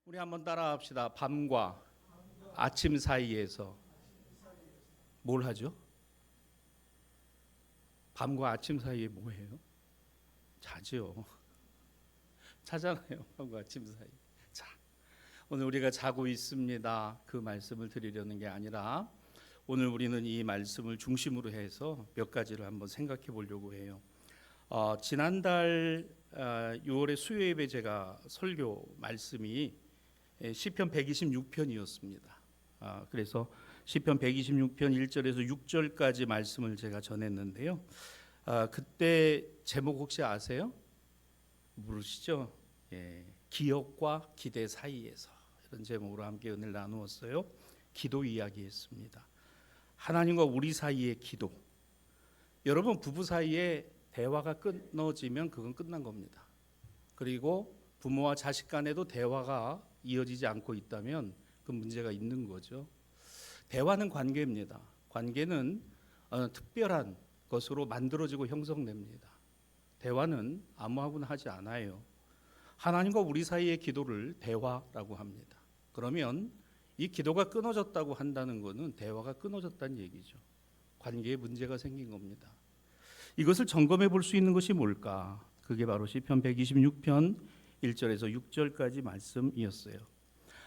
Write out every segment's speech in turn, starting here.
우리 한번 따라합시다. 밤과 아침 사이에서 뭘 하죠? 밤과 아침 사이에 뭐 해요? 자죠. 자잖아요. 밤과 아침 사이. 자, 오늘 우리가 자고 있습니다. 그 말씀을 드리려는 게 아니라 오늘 우리는 이 말씀을 중심으로 해서 몇 가지를 한번 생각해 보려고 해요. 지난달 6월의 수요 예배 제가 설교 말씀이 시편 126편이었습니다. 그래서 시편 126편 1절에서 6절까지 말씀을 제가 전했는데요. 그때 제목 혹시 아세요? 모르시죠? 기억과 기대 사이에서 이런 제목으로 함께 은혜를 나누었어요. 기도 이야기했습니다. 하나님과 우리 사이의 기도. 여러분 부부 사이에 대화가 끊어지면 그건 끝난 겁니다. 그리고 부모와 자식 간에도 대화가 이어지지 않고 있다면 그 문제가 있는 거죠. 대화는 관계입니다. 관계는 특별한 것으로 만들어지고 형성됩니다. 대화는 아무하고나 하지 않아요. 하나님과 우리 사이의 기도를 대화라고 합니다. 그러면 이 기도가 끊어졌다고 한다는 것은 대화가 끊어졌다는 얘기죠. 관계에 문제가 생긴 겁니다. 이것을 점검해 볼 수 있는 것이 뭘까? 그게 바로 시편 126편 1절에서 6절까지 말씀이었어요.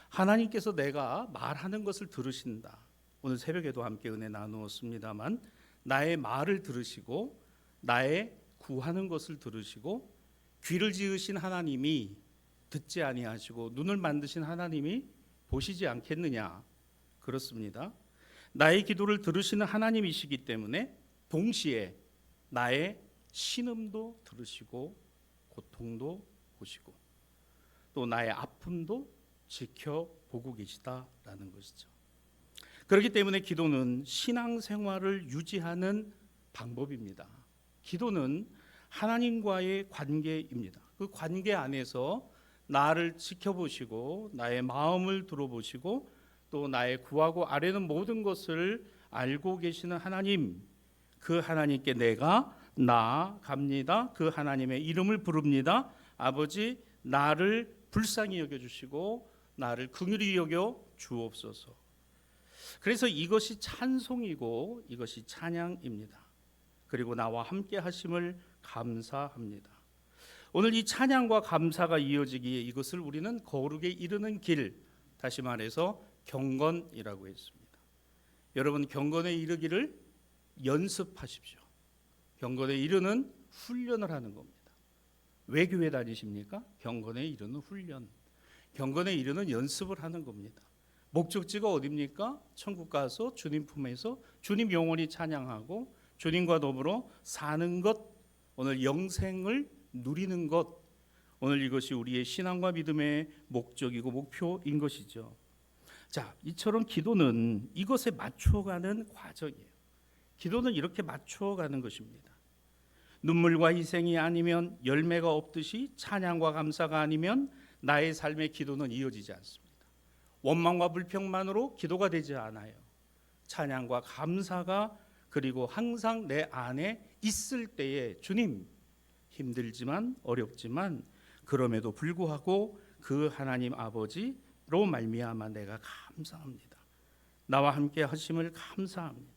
하나님께서 내가 말하는 것을 들으신다. 오늘 새벽에도 함께 은혜 나누었습니다만 나의 말을 들으시고 나의 구하는 것을 들으시고 귀를 지으신 하나님이 듣지 아니하시고 눈을 만드신 하나님이 보시지 않겠느냐? 그렇습니다. 나의 기도를 들으시는 하나님이시기 때문에 동시에 나의 신음도 들으시고 고통도 보시고 또 나의 아픔도 지켜보고 계시다라는 것이죠. 그렇기 때문에 기도는 신앙생활을 유지하는 방법입니다. 기도는 하나님과의 관계입니다. 그 관계 안에서 나를 지켜보시고 나의 마음을 들어보시고 또 나의 구하고 아뢰는 모든 것을 알고 계시는 하나님, 그 하나님께 내가 나아갑니다. 그 하나님의 이름을 부릅니다. 아버지, 나를 불쌍히 여겨주시고 나를 긍휼히 여겨 주옵소서. 그래서 이것이 찬송이고 이것이 찬양입니다. 그리고 나와 함께 하심을 감사합니다. 오늘 이 찬양과 감사가 이어지기에 이것을 우리는 거룩에 이르는 길, 다시 말해서 경건이라고 했습니다. 여러분 경건에 이르기를 연습하십시오. 경건에 이르는 훈련을 하는 겁니다. 왜 교회 다니십니까? 경건에 이르는 훈련, 경건에 이르는 연습을 하는 겁니다. 목적지가 어디입니까? 천국 가서 주님 품에서 주님 영원히 찬양하고 주님과 더불어 사는 것, 오늘 영생을 누리는 것, 오늘 이것이 우리의 신앙과 믿음의 목적이고 목표인 것이죠. 자, 이처럼 기도는 이것에 맞춰가는 과정이에요. 기도는 이렇게 맞춰가는 것입니다. 눈물과 희생이 아니면 열매가 없듯이 찬양과 감사가 아니면 나의 삶의 기도는 이어지지 않습니다. 원망과 불평만으로 기도가 되지 않아요. 찬양과 감사가 그리고 항상 내 안에 있을 때에 주님, 힘들지만 어렵지만 그럼에도 불구하고 그 하나님 아버지로 말미암아 내가 감사합니다. 나와 함께 하심을 감사합니다.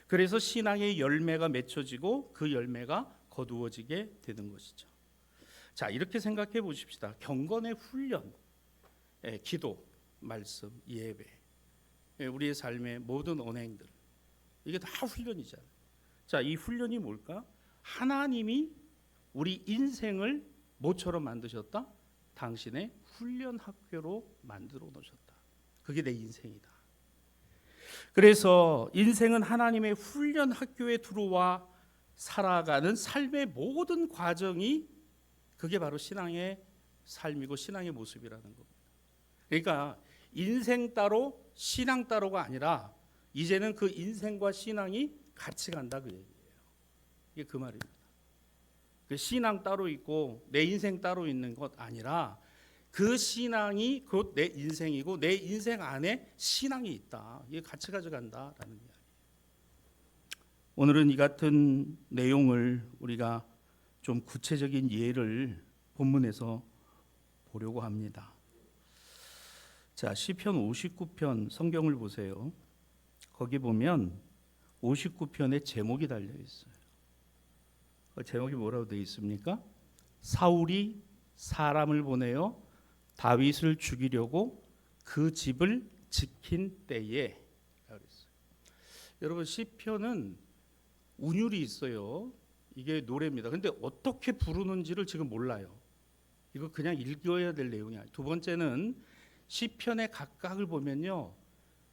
그래서 신앙의 열매가 맺혀지고 그 열매가 거두어지게 되는 것이죠. 자, 이렇게 생각해 보십시다. 경건의 훈련, 기도, 말씀, 예배, 우리의 삶의 모든 언행들, 이게 다 훈련이잖아요. 자, 이 훈련이 뭘까? 하나님이 우리 인생을 뭐처럼 만드셨다? 당신의 훈련 학교로 만들어 놓으셨다. 그게 내 인생이다. 그래서 인생은 하나님의 훈련 학교에 들어와 살아가는 삶의 모든 과정이 그게 바로 신앙의 삶이고 신앙의 모습이라는 겁니다. 그러니까 인생 따로 신앙 따로가 아니라 이제는 그 인생과 신앙이 같이 간다 그 얘기예요. 이게 그 말입니다. 그 신앙 따로 있고 내 인생 따로 있는 것 아니라 그 신앙이 곧 내 인생이고 내 인생 안에 신앙이 있다. 이게 같이 가져간다라는 이야기. 오늘은 이 같은 내용을 우리가 좀 구체적인 예를 본문에서 보려고 합니다. 자, 시편 59편 성경을 보세요. 거기 보면 59편에 제목이 달려 있어요. 그 제목이 뭐라고 되어 있습니까? 사울이 사람을 보내어 다윗을 죽이려고 그 집을 지킨 때에. 여러분, 시편은 운율이 있어요. 이게 노래입니다. 근데 어떻게 부르는지를 지금 몰라요. 이거 그냥 읽어야 될 내용이 아니에요. 두 번째는 시편의 각각을 보면요,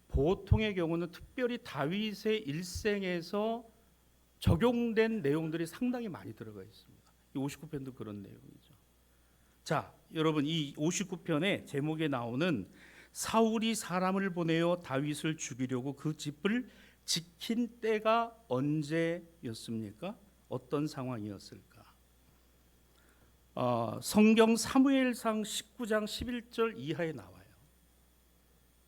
보통의 경우는 특별히 다윗의 일생에서 적용된 내용들이 상당히 많이 들어가 있습니다. 이 59편도 그런 내용이죠. 자, 여러분, 이 59편의 제목에 나오는 사울이 사람을 보내어 다윗을 죽이려고 그 집을 지킨 때가 언제였습니까? 어떤 상황이었을까? 성경 사무엘상 19장 11절 이하에 나와요.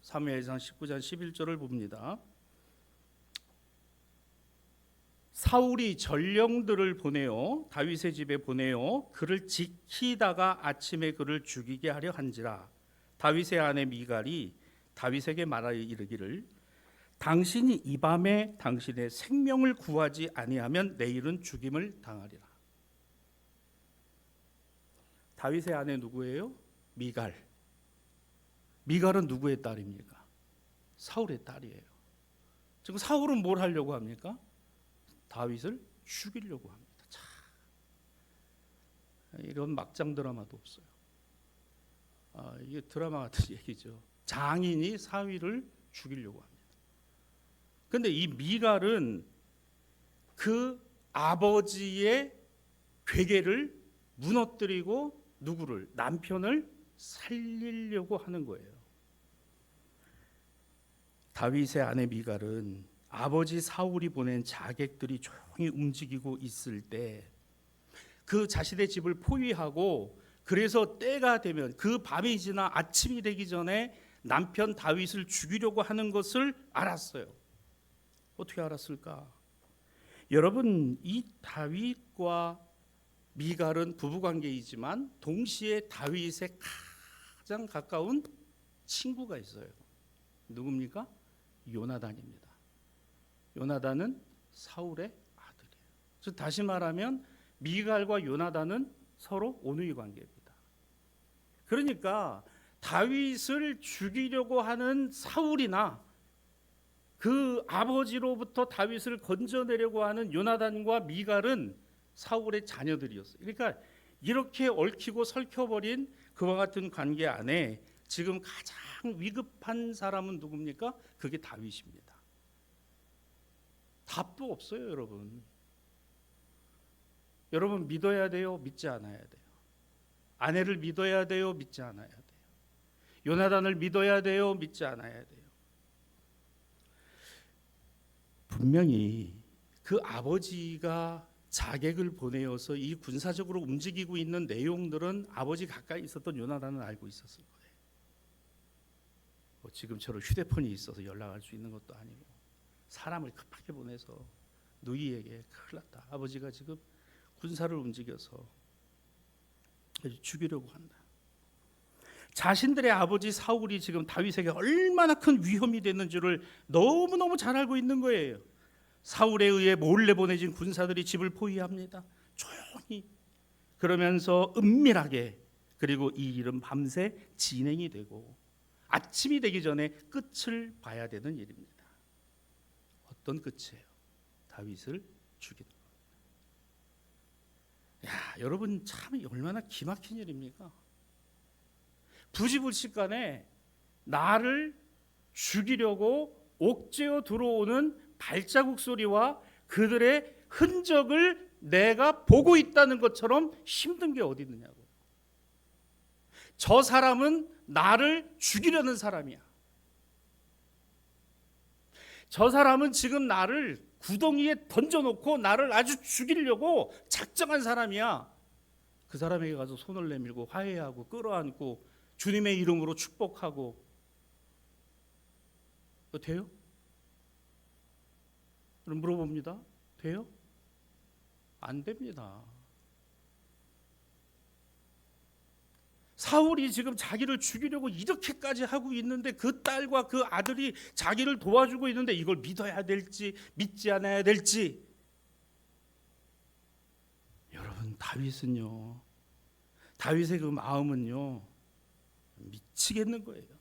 사무엘상 19장 11절을 봅니다. 사울이 전령들을 보내어 다윗의 집에 보내어 그를 지키다가 아침에 그를 죽이게 하려 한지라. 다윗의 아내 미갈이 다윗에게 말하여 이르기를 당신이 이 밤에 당신의 생명을 구하지 아니하면 내일은 죽임을 당하리라. 다윗의 아내 누구예요? 미갈. 미갈은 누구의 딸입니까? 사울의 딸이에요. 지금 사울은 뭘 하려고 합니까? 다윗을 죽이려고 합니다. 참, 이런 막장 드라마도 없어요. 이게 드라마 같은 얘기죠. 장인이 사위를 죽이려고 합니다. 그런데 이 미갈은 그 아버지의 괴계를 무너뜨리고 누구를? 남편을 살리려고 하는 거예요. 다윗의 아내 미갈은 아버지 사울이 보낸 자객들이 조용히 움직이고 있을 때 그 자신의 집을 포위하고, 그래서 때가 되면 그 밤이 지나 아침이 되기 전에 남편 다윗을 죽이려고 하는 것을 알았어요. 어떻게 알았을까? 여러분, 이 다윗과 미갈은 부부관계이지만 동시에 다윗의 가장 가까운 친구가 있어요. 누굽니까? 요나단입니다. 요나단은 사울의 아들이에요. 즉 다시 말하면 미갈과 요나단은 서로 온누이 관계입니다. 그러니까 다윗을 죽이려고 하는 사울이나 그 아버지로부터 다윗을 건져내려고 하는 요나단과 미갈은 사울의 자녀들이었어요. 그러니까 이렇게 얽히고 설켜버린 그와 같은 관계 안에 지금 가장 위급한 사람은 누굽니까? 그게 다윗입니다. 답도 없어요, 여러분. 여러분, 믿어야 돼요? 믿지 않아야 돼요? 아내를 믿어야 돼요? 믿지 않아야 돼요? 요나단을 믿어야 돼요? 믿지 않아야 돼요? 분명히 그 아버지가 자객을 보내어서 이 군사적으로 움직이고 있는 내용들은 아버지 가까이 있었던 요나단은 알고 있었을 거예요. 지금처럼 휴대폰이 있어서 연락할 수 있는 것도 아니고 사람을 급하게 보내서 누이에게 큰일 났다, 아버지가 지금 군사를 움직여서 죽이려고 한다. 자신들의 아버지 사울이 지금 다윗에게 얼마나 큰 위험이 됐는지를 너무너무 잘 알고 있는 거예요. 사울에 의해 몰래 보내진 군사들이 집을 포위합니다. 조용히. 그러면서 은밀하게. 그리고 이 일은 밤새 진행이 되고 아침이 되기 전에 끝을 봐야 되는 일입니다. 어떤 끝이에요? 다윗을 죽이는 겁니다. 야, 여러분, 참 얼마나 기막힌 일입니까? 부지불식간에 나를 죽이려고 옥죄어 들어오는 발자국 소리와 그들의 흔적을 내가 보고 있다는 것처럼 힘든 게 어디 있느냐고. 저 사람은 나를 죽이려는 사람이야. 저 사람은 지금 나를 구덩이에 던져놓고 나를 아주 죽이려고 작정한 사람이야. 그 사람에게 가서 손을 내밀고 화해하고 끌어안고 주님의 이름으로 축복하고, 돼요? 그럼 물어봅니다. 돼요? 안 됩니다. 사울이 지금 자기를 죽이려고 이렇게까지 하고 있는데 그 딸과 그 아들이 자기를 도와주고 있는데 이걸 믿어야 될지 믿지 않아야 될지. 여러분, 다윗의 그 마음은요, 미치겠는 거예요.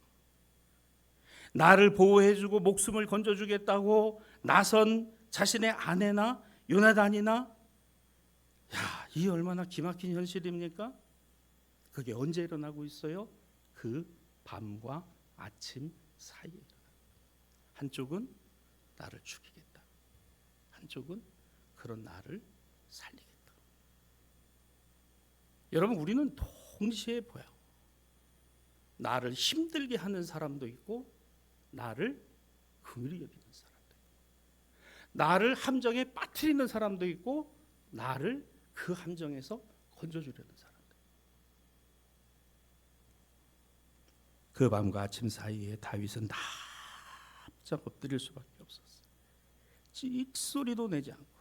나를 보호해주고 목숨을 건져주겠다고 나선 자신의 아내나 요나단이나, 이 얼마나 기막힌 현실입니까? 그게 언제 일어나고 있어요? 그 밤과 아침 사이에. 한쪽은 나를 죽이겠다, 한쪽은 그런 나를 살리겠다. 여러분, 우리는 동시에 보여. 나를 힘들게 하는 사람도 있고 나를 긍휼히 여기는 사람도 있고, 나를 함정에 빠뜨리는 사람도 있고 나를 그 함정에서 건져주려는 사람도 있고. 그 밤과 아침 사이에 다윗은 납작 엎드릴 수밖에 없었어요. 찍소리도 내지 않고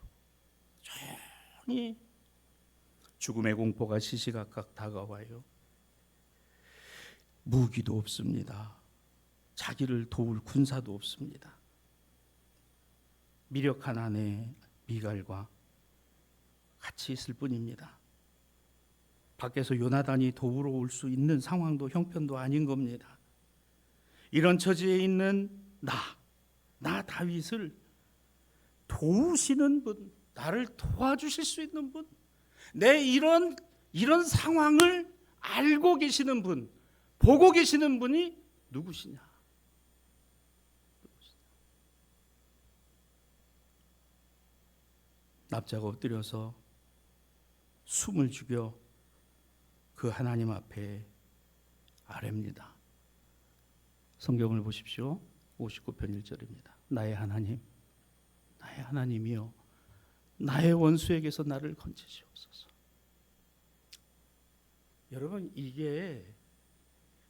조용히. 죽음의 공포가 시시각각 다가와요. 무기도 없습니다. 자기를 도울 군사도 없습니다. 미력한 아내 미갈과 같이 있을 뿐입니다. 밖에서 요나단이 도우러 올 수 있는 상황도 형편도 아닌 겁니다. 이런 처지에 있는 나 다윗을 도우시는 분, 나를 도와주실 수 있는 분, 내 이런 상황을 알고 계시는 분, 보고 계시는 분이 누구시냐? 납작 엎드려서 숨을 죽여 그 하나님 앞에 아뢰입니다. 성경을 보십시오. 59편 1절입니다. 나의 하나님이여, 나의 원수에게서 나를 건지시옵소서. 여러분, 이게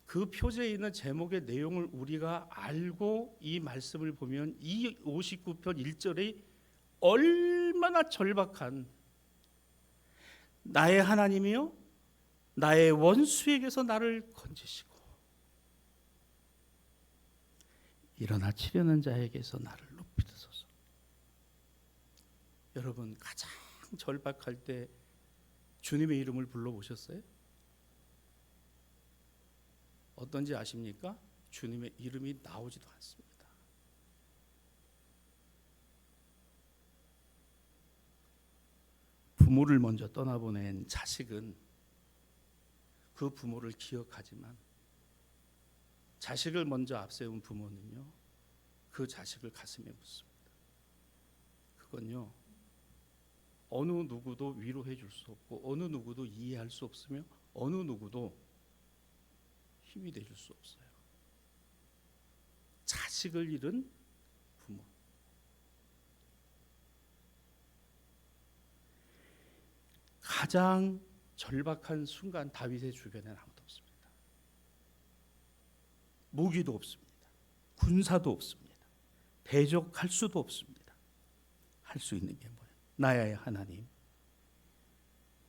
그 표제에 있는 제목의 내용을 우리가 알고 이 말씀을 보면 이 59편 1절이 얼마나 절박한, 나의 하나님이여, 나의 원수에게서 나를 건지시고 일어나 치려는 자에게서 나를 높이 드소서. 여러분, 가장 절박할 때 주님의 이름을 불러보셨어요? 어떤지 아십니까? 주님의 이름이 나오지도 않습니다. 부모를 먼저 떠나보낸 자식은 그 부모를 기억하지만, 자식을 먼저 앞세운 부모는요, 그 자식을 가슴에 묻습니다. 그건요, 어느 누구도 위로해 줄 수 없고 어느 누구도 이해할 수 없으며 어느 누구도 힘이 되줄 수 없어요. 자식을 잃은 부모. 가장 절박한 순간 다윗의 주변에는 아무도 없습니다. 무기도 없습니다. 군사도 없습니다. 대적할 수도 없습니다. 할 수 있는 게 뭐예요? 나의 하나님,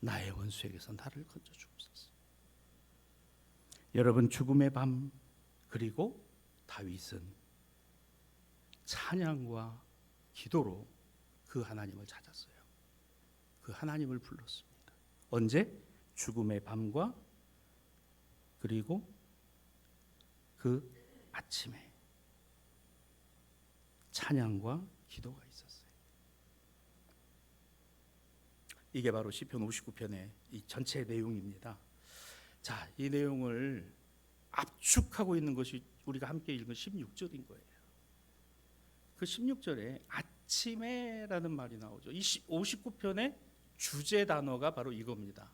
나의 원수에게서 나를 건져 주옵소서. 여러분, 죽음의 밤, 그리고 다윗은 찬양과 기도로 그 하나님을 찾았어요. 그 하나님을 불렀습니다. 언제? 죽음의 밤과 그리고 그 아침에 찬양과 기도가 있었어요. 이게 바로 시편 59편의 이 전체 내용입니다. 자, 이 내용을 압축하고 있는 것이 우리가 함께 읽은 16절인 거예요. 그 16절에 아침에라는 말이 나오죠. 이 59편의 주제 단어가 바로 이겁니다.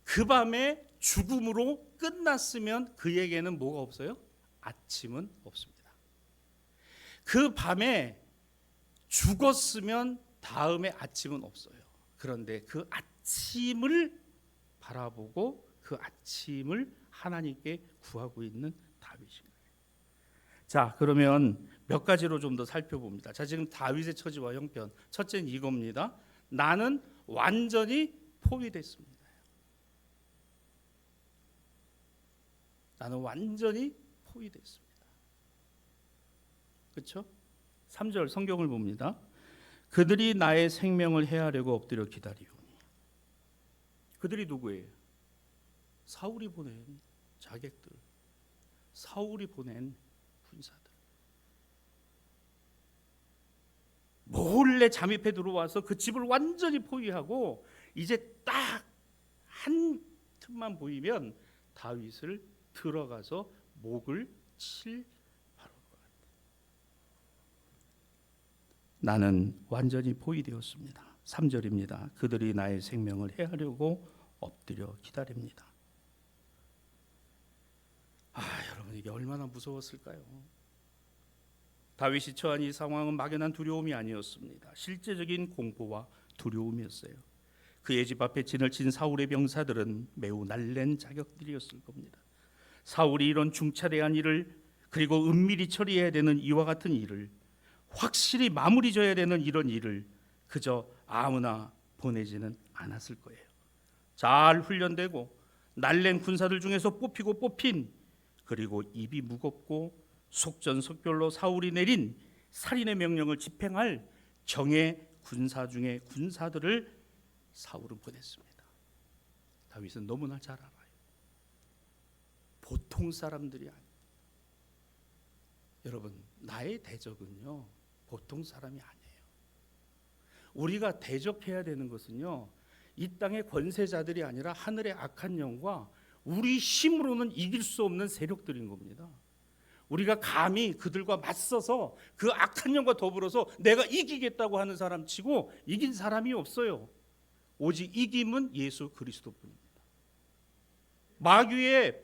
그 밤에 죽음으로 끝났으면 그에게는 뭐가 없어요? 아침은 없습니다. 그 밤에 죽었으면 다음에 아침은 없어요. 그런데 그 아침을 바라보고 그 아침을 하나님께 구하고 있는 다윗입니다. 자, 그러면 몇 가지로 좀 더 살펴봅니다. 자, 지금 다윗의 처지와 형편, 첫째는 이겁니다. 나는 완전히 포위됐습니다. 나는 완전히 포위됐습니다. 그렇죠? 3절 성경을 봅니다. 그들이 나의 생명을 해하려고 엎드려 기다리오니. 그들이 누구예요? 사울이 보낸 자객들, 사울이 보낸 군사들. 몰래 잠입해 들어와서 그 집을 완전히 포위하고 이제 딱 한 틈만 보이면 다윗을 들어가서 목을 칠 바로 것 같아요. 나는 완전히 포위되었습니다. 3절입니다. 그들이 나의 생명을 해하려고 엎드려 기다립니다. 여러분, 이게 얼마나 무서웠을까요? 다윗이 처한 이 상황은 막연한 두려움이 아니었습니다. 실제적인 공포와 두려움이었어요. 그의 집 앞에 진을 친 사울의 병사들은 매우 날랜 자격들이었을 겁니다. 사울이 이런 중차대한 일을, 그리고 은밀히 처리해야 되는 이와 같은 일을, 확실히 마무리 져야 되는 이런 일을 그저 아무나 보내지는 않았을 거예요. 잘 훈련되고 날랜 군사들 중에서 뽑히고 뽑힌, 그리고 입이 무겁고 속전속결로 사울이 내린 살인의 명령을 집행할 정예 군사 중에 군사들을 사울은 보냈습니다. 다윗은 너무나 잘 알아요. 보통 사람들이 아니에요. 여러분, 나의 대적은요 보통 사람이 아니에요. 우리가 대적해야 되는 것은요, 이 땅의 권세자들이 아니라 하늘의 악한 영과 우리 힘으로는 이길 수 없는 세력들인 겁니다. 우리가 감히 그들과 맞서서 그 악한 영과 더불어서 내가 이기겠다고 하는 사람 치고 이긴 사람이 없어요. 오직 이김은 예수 그리스도뿐입니다. 마귀의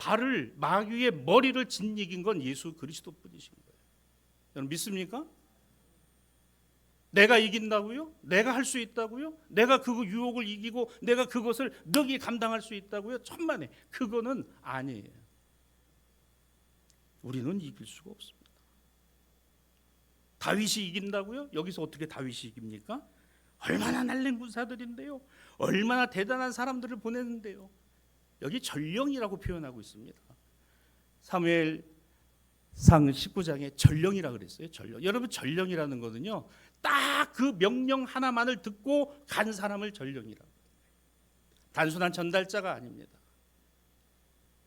머리를 짓이긴 건 예수 그리스도뿐이신 거예요. 여러분 믿습니까? 내가 이긴다고요? 내가 할 수 있다고요? 내가 그 유혹을 이기고 내가 그것을 능히 감당할 수 있다고요? 천만에 그거는 아니에요. 우리는 이길 수가 없습니다. 다윗이 이긴다고요? 여기서 어떻게 다윗이 이깁니까? 얼마나 날랜 군사들인데요, 얼마나 대단한 사람들을 보냈는데요. 여기 전령이라고 표현하고 있습니다. 사무엘상 19장에 전령이라고 그랬어요. 전령. 여러분, 전령이라는 거는요, 딱 그 명령 하나만을 듣고 간 사람을 전령이라고 해요. 단순한 전달자가 아닙니다.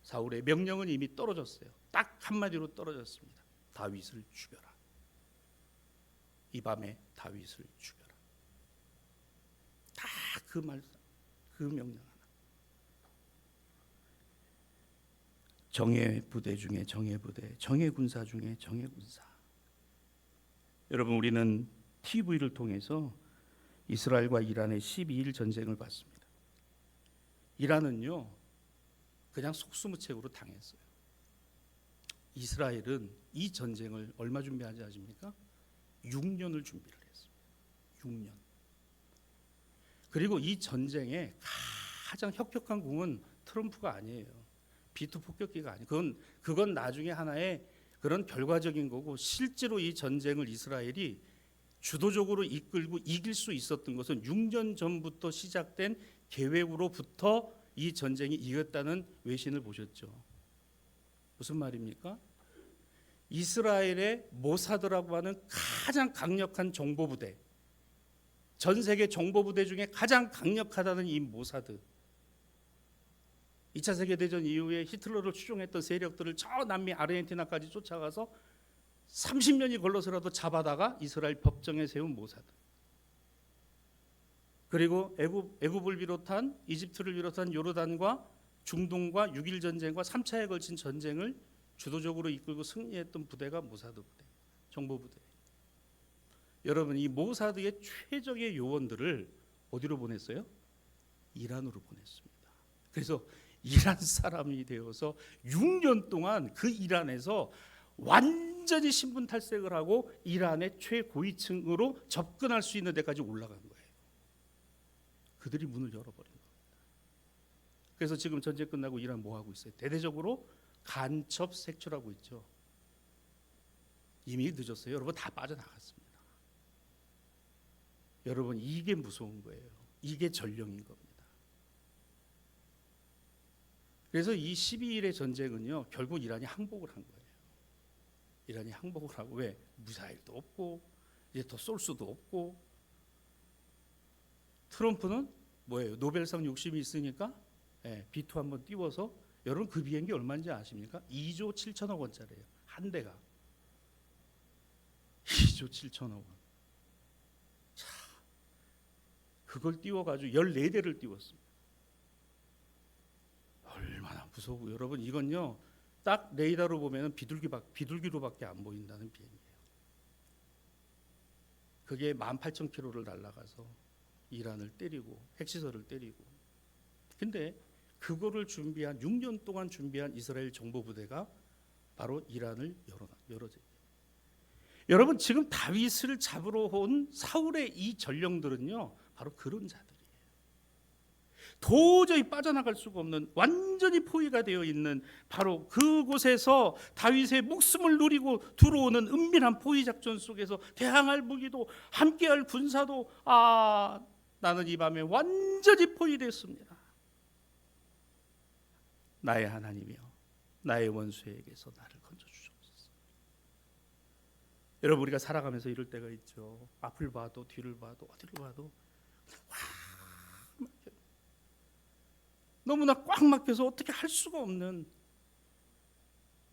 사울의 명령은 이미 떨어졌어요. 딱 한마디로 떨어졌습니다. 다윗을 죽여라. 이 밤에 다윗을 죽여라. 다 그 말, 그 명령 하나. 정예 부대 중에 정예 부대, 정예 군사 중에 정예 군사. 여러분, 우리는 TV를 통해서 이스라엘과 이란의 12일 전쟁을 봤습니다. 이란은요, 그냥 속수무책으로 당했어요. 이스라엘은 이 전쟁을 얼마 준비하지 아십니까? 6년을 준비를 했어요. 6년. 그리고 이 전쟁의 가장 혁혁한 공은 트럼프가 아니에요. B2 폭격기가 아니에요. 그건 나중에 하나의 그런 결과적인 거고, 실제로 이 전쟁을 이스라엘이 주도적으로 이끌고 이길 수 있었던 것은 6년 전부터 시작된 계획으로부터 이 전쟁이 이겼다는 외신을 보셨죠. 무슨 말입니까? 이스라엘의 모사드라고 하는 가장 강력한 정보부대, 전 세계 정보부대 중에 가장 강력하다는 이 모사드, 2차 세계대전 이후에 히틀러를 추종했던 세력들을 저 남미 아르헨티나까지 쫓아가서 30년이 걸러서라도 잡아다가 이스라엘 법정에 세운 모사드, 그리고 애굽을 비롯한 이집트를 비롯한 요르단과 중동과 6.1 전쟁과 3차에 걸친 전쟁을 주도적으로 이끌고 승리했던 부대가 모사드 부대, 정보부대. 여러분, 이 모사드의 최적의 요원들을 어디로 보냈어요? 이란으로 보냈습니다. 그래서 이란 사람이 되어서 6년 동안 그 이란에서 완전히 신분 탈색을 하고 이란의 최고위층으로 접근할 수 있는 데까지 올라간 거예요. 그들이 문을 열어버린 겁니다. 그래서 지금 전쟁 끝나고 이란 뭐 하고 있어요? 대대적으로 간첩 색출하고 있죠. 이미 늦었어요. 여러분, 다 빠져나갔습니다. 여러분, 이게 무서운 거예요. 이게 전령인 겁니다. 그래서 이 12일의 전쟁은요, 결국 이란이 항복을 한 거예요. 이란이 항복을 하고, 왜? 미사일도 없고 이제 더 쏠 수도 없고. 트럼프는 뭐예요? 노벨상 욕심이 있으니까 B2 한번 띄워서, 여러분 그 비행기 얼마인지 아십니까? 2조 7천억 원짜리예요. 한 대가 2조 7천억 원. 자, 그걸 띄워가지고 14대를 띄웠습니다. 얼마나 무서워. 여러분 이건요, 딱 레이더로 보면 비둘기로밖에 안 보인다는 비행기예요. 그게 18,000km를 날아가서 이란을 때리고 핵시설을 때리고. 근데 그거를 준비한 6년 동안 준비한 이스라엘 정보부대가 바로 이란을 열어줘요. 여러분 지금 다윗을 잡으러 온 사울의 이 전령들은요, 바로 그런 자들이에요. 도저히 빠져나갈 수가 없는, 완전히 포위가 되어 있는 바로 그곳에서 다윗의 목숨을 노리고 들어오는 은밀한 포위 작전 속에서 대항할 무기도 함께할 군사도, 나는 이 밤에 완전히 포위됐습니다. 나의 하나님이여, 나의 원수에게서 나를 건져주옵소서. 여러분 우리가 살아가면서 이럴 때가 있죠. 앞을 봐도 뒤를 봐도 어디를 봐도 너무나 꽉 막혀서 어떻게 할 수가 없는,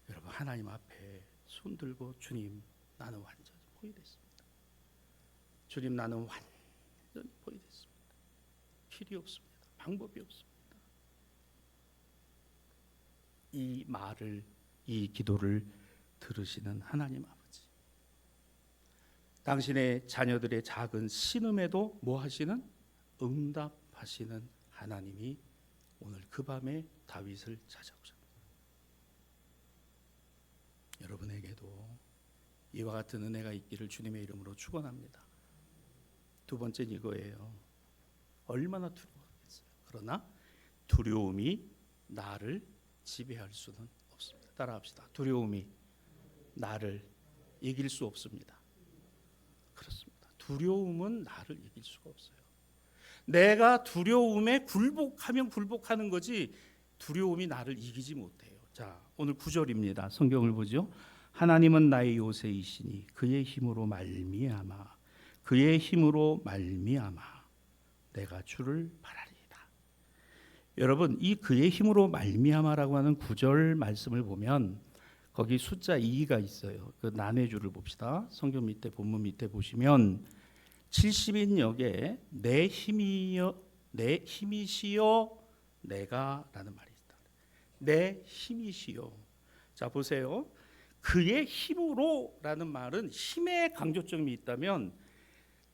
여러분 하나님 앞에 손 들고, 주님 나는 완전히 포위됐습니다. 주님 나는 완전히 포위됐습니다. 길이 없습니다. 방법이 없습니다. 이 말을, 이 기도를 들으시는 하나님 아버지, 당신의 자녀들의 작은 신음에도 뭐 하시는? 응답하시는 하나님이 오늘 그 밤에 다윗을 찾아오셨습니다. 여러분에게도 이와 같은 은혜가 있기를 주님의 이름으로 축원합니다. 두 번째는 이거예요. 얼마나 두려웠겠어요. 그러나 두려움이 나를 지배할 수는 없습니다. 따라합시다. 두려움이 나를 이길 수 없습니다. 그렇습니다. 두려움은 나를 이길 수가 없어요. 내가 두려움에 굴복하면 굴복하는 거지, 두려움이 나를 이기지 못해요. 자, 오늘 9절입니다. 성경을 보죠. 하나님은 나의 요새이시니 그의 힘으로 말미암아 내가 주를 바라리이다. 여러분 이 그의 힘으로 말미암아라고 하는 9절 말씀을 보면 거기 숫자 2가 있어요. 그 난해주를 봅시다. 성경 밑에, 본문 밑에 보시면 70인역에 내 힘이시여 내가라는 말이 있다. 내 힘이시여. 자 보세요. 그의 힘으로라는 말은 힘의 강조점이 있다면,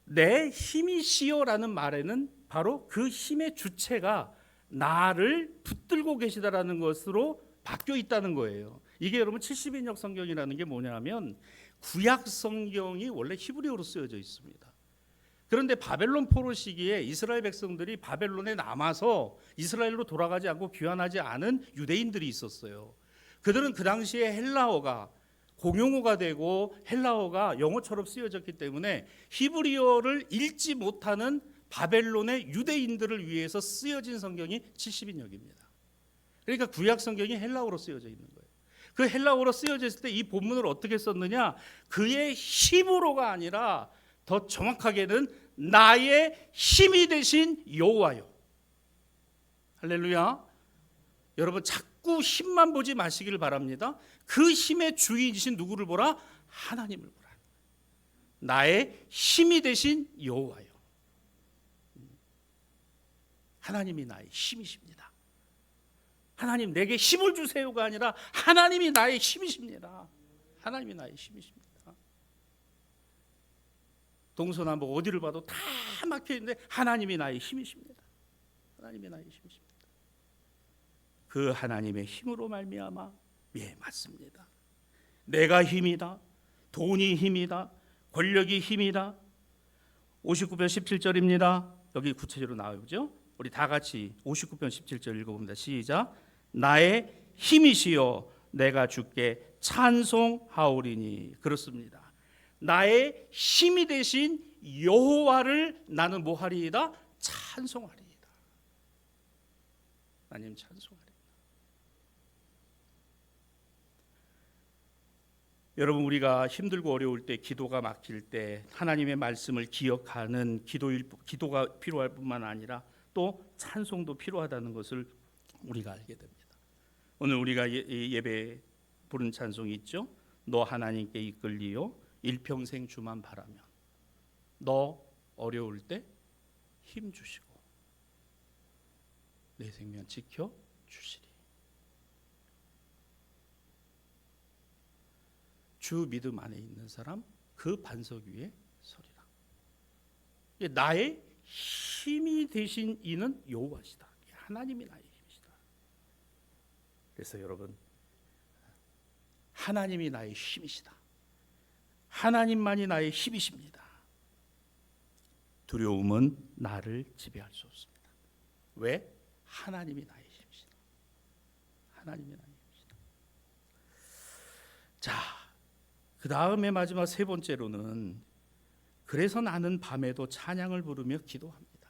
내 힘이시여라는 말에는 바로 그 힘의 주체가 나를 붙들고 계시다라는 것으로 바뀌어 있다는 거예요. 이게 여러분 70인역 성경이라는 게 뭐냐면, 구약 성경이 원래 히브리어로 쓰여져 있습니다. 그런데 바벨론 포로 시기에 이스라엘 백성들이 바벨론에 남아서 이스라엘로 돌아가지 않고 귀환하지 않은 유대인들이 있었어요. 그들은 그 당시에 헬라어가 공용어가 되고 헬라어가 영어처럼 쓰여졌기 때문에 히브리어를 읽지 못하는 바벨론의 유대인들을 위해서 쓰여진 성경이 70인역입니다. 그러니까 구약 성경이 헬라어로 쓰여져 있는 거예요. 그 헬라어로 쓰여졌을 때 이 본문을 어떻게 썼느냐? 그의 힘으로가 아니라 더 정확하게는 나의 힘이 되신 여호와요. 할렐루야. 여러분 자꾸 힘만 보지 마시기를 바랍니다. 그 힘의 주인이신 누구를 보라? 하나님을 보라. 나의 힘이 되신 여호와요. 하나님이 나의 힘이십니다. 하나님 내게 힘을 주세요가 아니라 하나님이 나의 힘이십니다. 하나님이 나의 힘이십니다. 동서남북 어디를 봐도 다 막혀 있는데 하나님이 나의 힘이십니다. 하나님이 나의 힘이십니다. 그 하나님의 힘으로 말미암아, 예 맞습니다. 내가 힘이다, 돈이 힘이다, 권력이 힘이다. 59편 17절입니다. 여기 구체적으로 나오죠. 우리 다 같이 59편 17절 읽어봅니다. 시작. 나의 힘이시여 내가 주께 찬송하오리니. 그렇습니다. 나의 힘이 되신 여호와를 나는 뭐하리이다? 찬송하리이다. 하나님 찬송하리이다. 여러분, 우리가 힘들고 어려울 때, 기도가 막힐 때 하나님의 말씀을 기억하는 기도가 필요할 뿐만 아니라 또 찬송도 필요하다는 것을 우리가 알게 됩니다. 오늘 우리가 예배 부른 찬송이 있죠. 너 하나님께 이끌리요 일평생 주만 바라면. 너 어려울 때 힘 주시고 내 생명 지켜 주시리. 주 믿음 안에 있는 사람 그 반석 위에 서리라. 나의 힘이 되신 이는 여호와시다. 하나님이 나의 힘이시다. 그래서 여러분, 하나님이 나의 힘이시다. 하나님만이 나의 힘이십니다. 두려움은 나를 지배할 수 없습니다. 왜? 하나님이 나의 힘이시다. 하나님이 나의 힘이시다. 자, 그 다음에 마지막 세 번째로는 그래서 나는 밤에도 찬양을 부르며 기도합니다.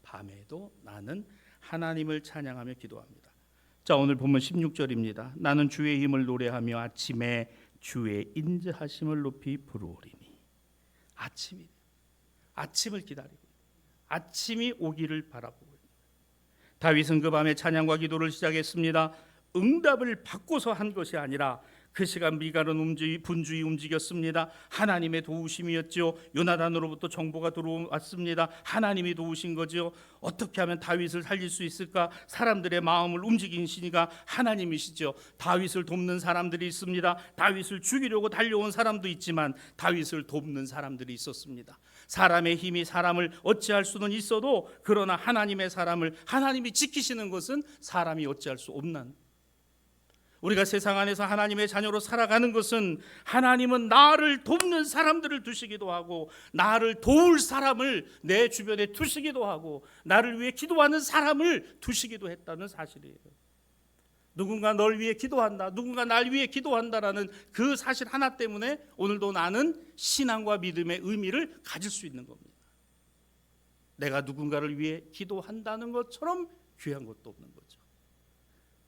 밤에도 나는 하나님을 찬양하며 기도합니다. 자, 오늘 본문 16절입니다. 나는 주의 힘을 노래하며 아침에 주의 인자하심을 높이 부르오리니. 아침을 기다리고 아침이 오기를 바라보고 있는. 다윗은 그 밤에 찬양과 기도를 시작했습니다. 응답을 받고서 한 것이 아니라 그 시간 미갈은 분주히 움직였습니다. 하나님의 도우심이었죠. 요나단으로부터 정보가 들어왔습니다. 하나님이 도우신 거죠. 어떻게 하면 다윗을 살릴 수 있을까? 사람들의 마음을 움직이시니까 하나님이시죠. 다윗을 돕는 사람들이 있습니다. 다윗을 죽이려고 달려온 사람도 있지만 다윗을 돕는 사람들이 있었습니다. 사람의 힘이 사람을 어찌할 수는 있어도 그러나 하나님의 사람을 하나님이 지키시는 것은 사람이 어찌할 수 없는. 우리가 세상 안에서 하나님의 자녀로 살아가는 것은 하나님은 나를 돕는 사람들을 두시기도 하고 나를 도울 사람을 내 주변에 두시기도 하고 나를 위해 기도하는 사람을 두시기도 했다는 사실이에요. 누군가 널 위해 기도한다, 누군가 날 위해 기도한다라는 그 사실 하나 때문에 오늘도 나는 신앙과 믿음의 의미를 가질 수 있는 겁니다. 내가 누군가를 위해 기도한다는 것처럼 귀한 것도 없는 거죠.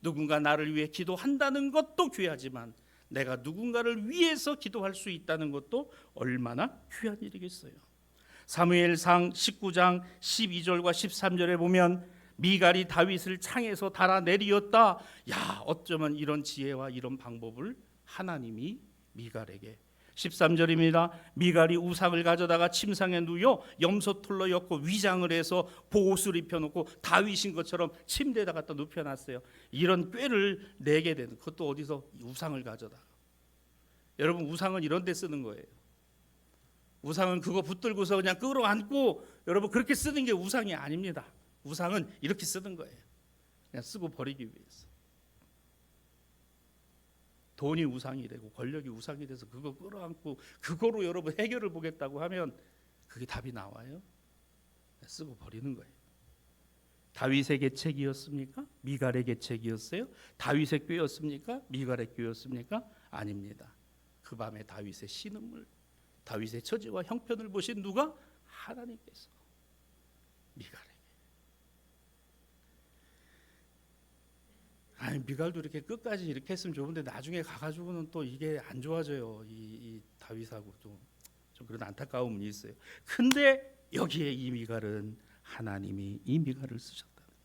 누군가 나를 위해 기도한다는 것도 귀하지만 내가 누군가를 위해서 기도할 수 있다는 것도 얼마나 귀한 일이겠어요. 사무엘상 19장 12절과 13절에 보면 미갈이 다윗을 창에서 달아내리었다. 야, 어쩌면 이런 지혜와 이런 방법을 하나님이 미갈에게. 13절입니다. 미갈이 우상을 가져다가 침상에 누여 염소털로 엮고 위장을 해서 보옷을 입혀놓고 다윗인 것처럼 침대에다 갖다 눕혀놨어요. 이런 꾀를 내게 되는, 그것도 어디서? 우상을 가져다가. 여러분, 우상은 이런 데 쓰는 거예요. 우상은 그거 붙들고서 그냥 끌어안고, 여러분 그렇게 쓰는 게 우상이 아닙니다. 우상은 이렇게 쓰는 거예요. 그냥 쓰고 버리기 위해서. 돈이 우상이 되고 권력이 우상이 돼서 그거 끌어안고 그거로 여러분 해결을 보겠다고 하면 그게 답이 나와요? 쓰고 버리는 거예요. 다윗의 계책이었습니까? 미갈의 계책이었어요? 다윗의 꾀였습니까? 미갈의 꾀였습니까? 아닙니다. 그 밤에 다윗의 신음을, 다윗의 처지와 형편을 보신 누가? 하나님께서 미갈에게. 아니, 미갈도 이렇게 끝까지 이렇게 했으면 좋은데 나중에 가가지고는 또 이게 안 좋아져요. 이 다윗하고 좀 그런 안타까움은 있어요. 근데 여기에 이 미갈은 하나님이 이 미갈을 쓰셨다는 거예요.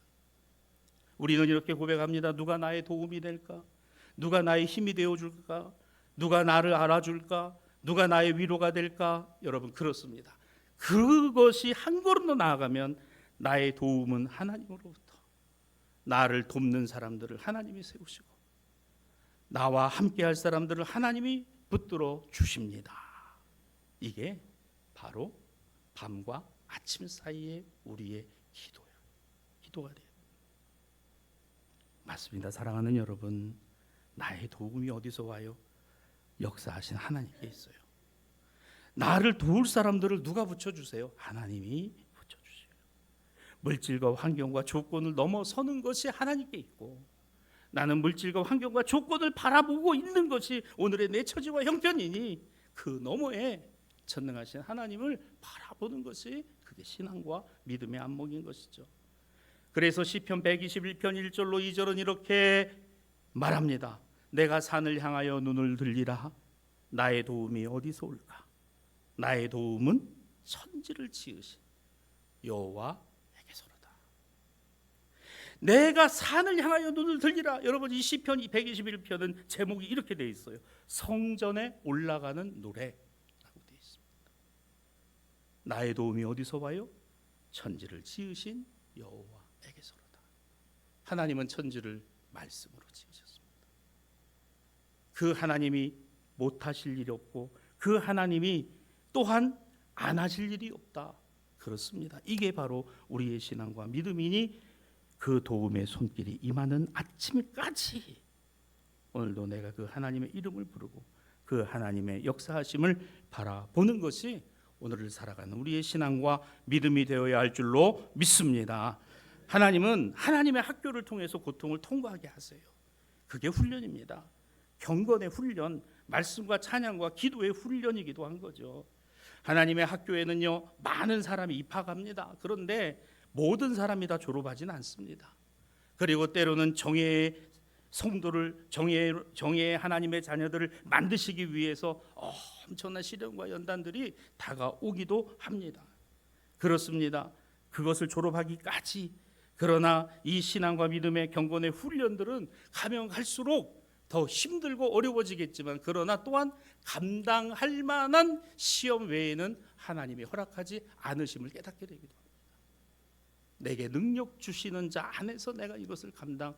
우리는 이렇게 고백합니다. 누가 나의 도움이 될까? 누가 나의 힘이 되어줄까? 누가 나를 알아줄까? 누가 나의 위로가 될까? 여러분, 그렇습니다. 그것이 한 걸음 더 나아가면 나의 도움은 하나님으로부터, 나를 돕는 사람들을 하나님이 세우시고 나와 함께할 사람들을 하나님이 붙들어 주십니다. 이게 바로 밤과 아침 사이에 우리의 기도예요. 기도가 돼요. 맞습니다. 사랑하는 여러분, 나의 도움이 어디서 와요? 역사하신 하나님께 있어요. 나를 도울 사람들을 누가 붙여주세요? 하나님이 붙여주세요. 물질과 환경과 조건을 넘어서는 것이 하나님께 있고, 나는 물질과 환경과 조건을 바라보고 있는 것이 오늘의 내 처지와 형편이니 그 너머에 전능하신 하나님을 바라보는 것이 그게 신앙과 믿음의 안목인 것이죠. 그래서 시편 121편 1절로 2절은 이렇게 말합니다. 내가 산을 향하여 눈을 들리라. 나의 도움이 어디서 올까? 나의 도움은 천지를 지으신 여호와에게서로다. 내가 산을 향하여 눈을 들리라. 여러분, 이 시편 121편은 제목이 이렇게 되어 있어요. 성전에 올라가는 노래라고 되어 있습니다. 나의 도움이 어디서 와요? 천지를 지으신 여호와에게서로다. 하나님은 천지를 말씀으로 지으셨습니다. 그 하나님이 못하실 일이 없고 그 하나님이 또한 안 하실 일이 없다. 그렇습니다. 이게 바로 우리의 신앙과 믿음이니 그 도움의 손길이 임하는 아침까지 오늘도 내가 그 하나님의 이름을 부르고 그 하나님의 역사하심을 바라보는 것이 오늘을 살아가는 우리의 신앙과 믿음이 되어야 할 줄로 믿습니다. 하나님은 하나님의 학교를 통해서 고통을 통과하게 하세요. 그게 훈련입니다. 경건의 훈련, 말씀과 찬양과 기도의 훈련이기도 한 거죠. 하나님의 학교에는요, 많은 사람이 입학합니다. 그런데 모든 사람이 다 졸업하지는 않습니다. 그리고 때로는 정예의 성도를, 정예의 하나님의 자녀들을 만드시기 위해서 엄청난 시련과 연단들이 다가오기도 합니다. 그렇습니다. 그것을 졸업하기까지. 그러나 이 신앙과 믿음의 경건의 훈련들은 가면 갈수록 더 힘들고 어려워지겠지만, 그러나 또한 감당할 만한 시험 외에는 하나님이 허락하지 않으심을 깨닫게 되기도 합니다. 내게 능력 주시는 자 안에서 내가 이것을 감당한다.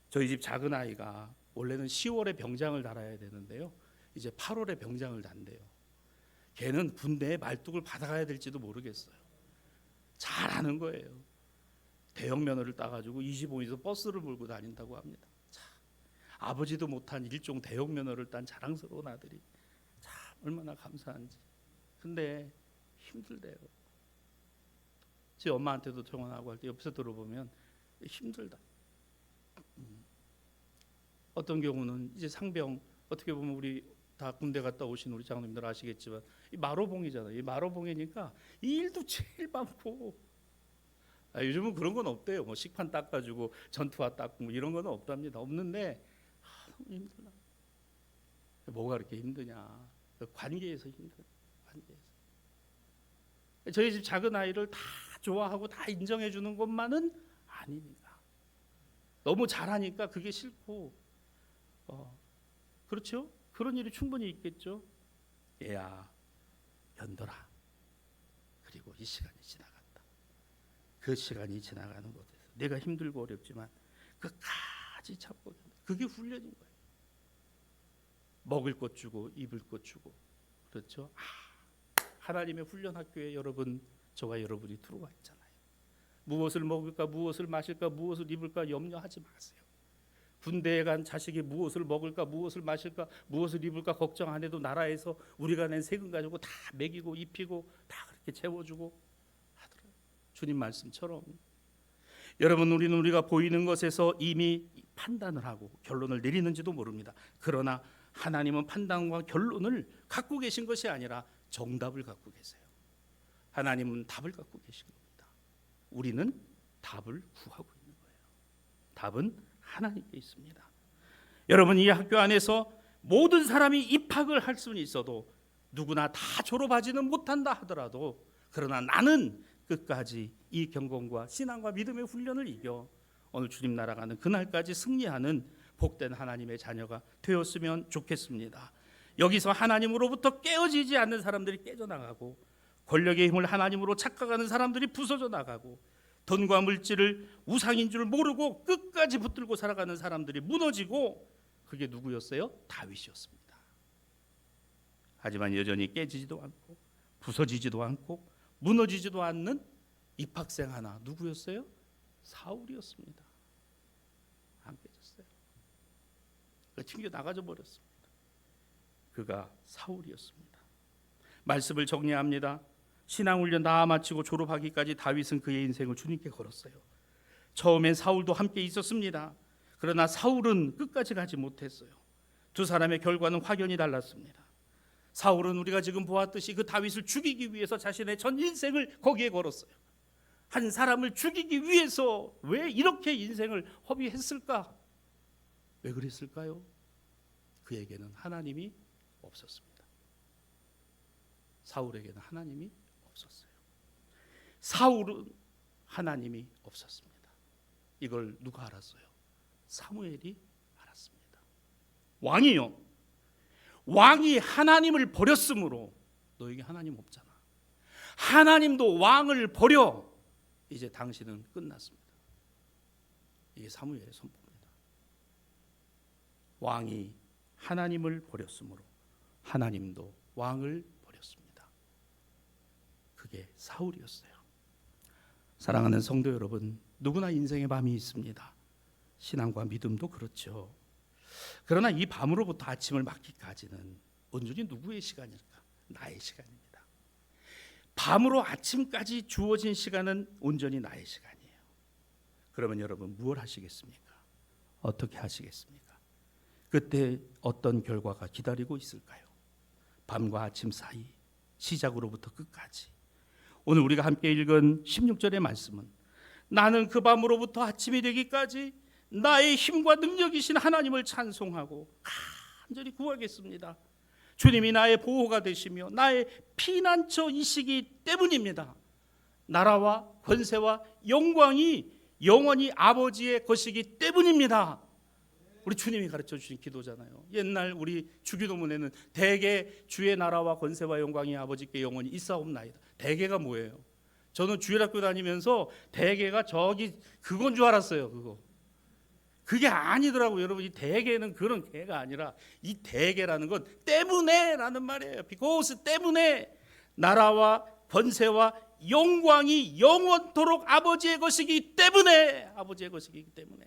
저희 집 작은 아이가 원래는 10월에 병장을 달아야 되는데요, 이제 8월에 병장을 단대요. 걔는 군대에 말뚝을 받아가야 될지도 모르겠어요. 잘하는 거예요. 대형 면허를 따가지고 25인에서 버스를 몰고 다닌다고 합니다. 참, 아버지도 못한 일종 대형 면허를 딴 자랑스러운 아들이 참 얼마나 감사한지. 근데 힘들대요. 제 엄마한테도 전화하고 할 때 옆에서 들어보면 힘들다. 어떤 경우는 이제 상병, 어떻게 보면 우리 다 군대 갔다 오신 우리 장로님들 아시겠지만 이 마로봉이잖아요. 이 마로봉이니까 이 일도 제일 많고, 요즘은 그런 건 없대요. 뭐 식판 닦아주고 전투화 닦고 뭐 이런 건 없답니다. 없는데 너무 힘들다. 뭐가 그렇게 힘드냐? 관계에서 힘들어. 관계에서. 저희 집 작은 아이를 다 좋아하고 다 인정해 주는 것만은 아닙니다. 너무 잘하니까 그게 싫고, 그렇죠? 그런 일이 충분히 있겠죠. 얘야, 견뎌라. 그리고 이 시간이 지나간다. 그 시간이 지나가는 곳에서 내가 힘들고 어렵지만 끝까지 참고, 그게 훈련인 거예요. 먹을 것 주고 입을 것 주고. 그렇죠? 하나님의 훈련 학교에 여러분, 저와 여러분이 들어와 있잖아요. 무엇을 먹을까, 무엇을 마실까, 무엇을 입을까 염려하지 마세요. 군대에 간 자식이 무엇을 먹을까, 무엇을 마실까, 무엇을 입을까 걱정 안 해도 나라에서 우리가 낸 세금 가지고 다 먹이고 입히고 다 그렇게 채워주고 하더라고요. 주님 말씀처럼. 여러분, 우리가 보이는 것에서 이미 판단을 하고 결론을 내리는지도 모릅니다. 그러나 하나님은 판단과 결론을 갖고 계신 것이 아니라 정답을 갖고 계세요. 하나님은 답을 갖고 계신 겁니다. 우리는 답을 구하고 있는 거예요. 답은 하나님께 있습니다. 여러분, 이 학교 안에서 모든 사람이 입학을 할 수는 있어도 누구나 다 졸업하지는 못한다 하더라도, 그러나 나는 끝까지 이 경건과 신앙과 믿음의 훈련을 이겨 오늘 주님 나라가는 그날까지 승리하는 복된 하나님의 자녀가 되었으면 좋겠습니다. 여기서 하나님으로부터 깨어지지 않는 사람들이 깨져나가고, 권력의 힘을 하나님으로 착각하는 사람들이 부서져 나가고, 돈과 물질을 우상인 줄 모르고 끝까지 붙들고 살아가는 사람들이 무너지고, 그게 누구였어요? 다윗이었습니다. 하지만 여전히 깨지지도 않고 부서지지도 않고 무너지지도 않는 입학생 하나, 누구였어요? 사울이었습니다. 안 깨졌어요. 튕겨 나가져 버렸습니다. 그가 사울이었습니다. 말씀을 정리합니다. 신앙훈련 다 마치고 졸업하기까지 다윗은 그의 인생을 주님께 걸었어요. 처음엔 사울도 함께 있었습니다. 그러나 사울은 끝까지 가지 못했어요. 두 사람의 결과는 확연히 달랐습니다. 사울은 우리가 지금 보았듯이 그 다윗을 죽이기 위해서 자신의 전 인생을 거기에 걸었어요. 한 사람을 죽이기 위해서 왜 이렇게 인생을 허비했을까? 왜 그랬을까요? 그에게는 하나님이 없었습니다. 사울에게는 하나님이 없었어요. 사울은 하나님이 없었습니다. 이걸 누가 알았어요? 사무엘이 알았습니다. 왕이요, 왕이 하나님을 버렸으므로 너에게 하나님 없잖아. 하나님도 왕을 버려. 이제 당신은 끝났습니다. 이게 사무엘의 선포입니다. 왕이 하나님을 버렸으므로 하나님도 왕을 버렸습니다. 그게 사울이었어요. 사랑하는 성도 여러분, 누구나 인생의 밤이 있습니다. 신앙과 믿음도 그렇죠. 그러나 이 밤으로부터 아침을 맞기까지는 온전히 누구의 시간일까? 나의 시간입니다. 밤으로 아침까지 주어진 시간은 온전히 나의 시간이에요. 그러면 여러분 무엇 하시겠습니까? 어떻게 하시겠습니까? 그때 어떤 결과가 기다리고 있을까요? 밤과 아침 사이, 시작으로부터 끝까지. 오늘 우리가 함께 읽은 16절의 말씀은 나는 그 밤으로부터 아침이 되기까지 나의 힘과 능력이신 하나님을 찬송하고 간절히 구하겠습니다. 주님이 나의 보호가 되시며 나의 피난처이시기 때문입니다. 나라와 권세와 영광이 영원히 아버지의 것이기 때문입니다. 우리 주님이 가르쳐 주신 기도잖아요. 옛날 우리 주기도문에는 대개 주의 나라와 권세와 영광이 아버지께 영원히 있사옵나이다. 대개가 뭐예요? 저는 주일학교 다니면서 대개가 저기 그건 줄 알았어요. 그게 아니더라고요. 여러분, 이 대개는 그런 개가 아니라 이 대개라는 건 때문에라는 말이에요. because 때문에 나라와 권세와 영광이 영원토록 아버지의 것이기 때문에, 아버지의 것이기 때문에.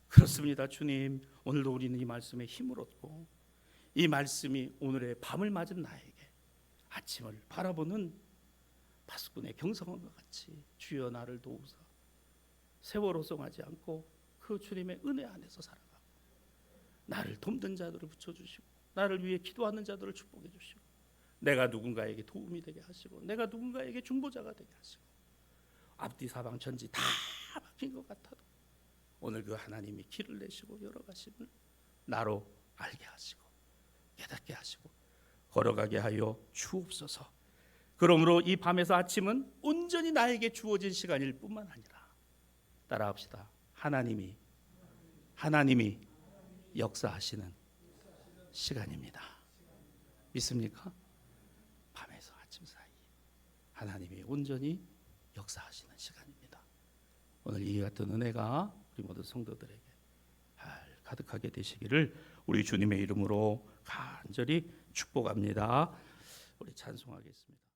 그렇습니다. 주님, 오늘도 우리는 이 말씀에 힘을 얻고 이 말씀이 오늘의 밤을 맞은 나에게 아침을 바라보는 파수꾼의 경성원과 같이 주여 나를 도우사 세월 호송하지 않고 그 주님의 은혜 안에서 살아가고 나를 돕는 자들을 붙여주시고 나를 위해 기도하는 자들을 축복해 주시고 내가 누군가에게 도움이 되게 하시고 내가 누군가에게 중보자가 되게 하시고 앞뒤 사방 전지 다 막힌 것 같아도 오늘 그 하나님이 길을 내시고 열어가심을 나로 알게 하시고 깨닫게 하시고 걸어가게 하여 주옵소서. 그러므로 이 밤에서 아침은 온전히 나에게 주어진 시간일 뿐만 아니라 따라합시다. 하나님이 역사하시는 시간입니다. 믿습니까? 밤에서 아침 사이 하나님이 온전히 역사하시는 시간입니다. 오늘 이 같은 은혜가 우리 모든 성도들에게 가득하게 되시기를 우리 주님의 이름으로 간절히 축복합니다. 우리 찬송하겠습니다.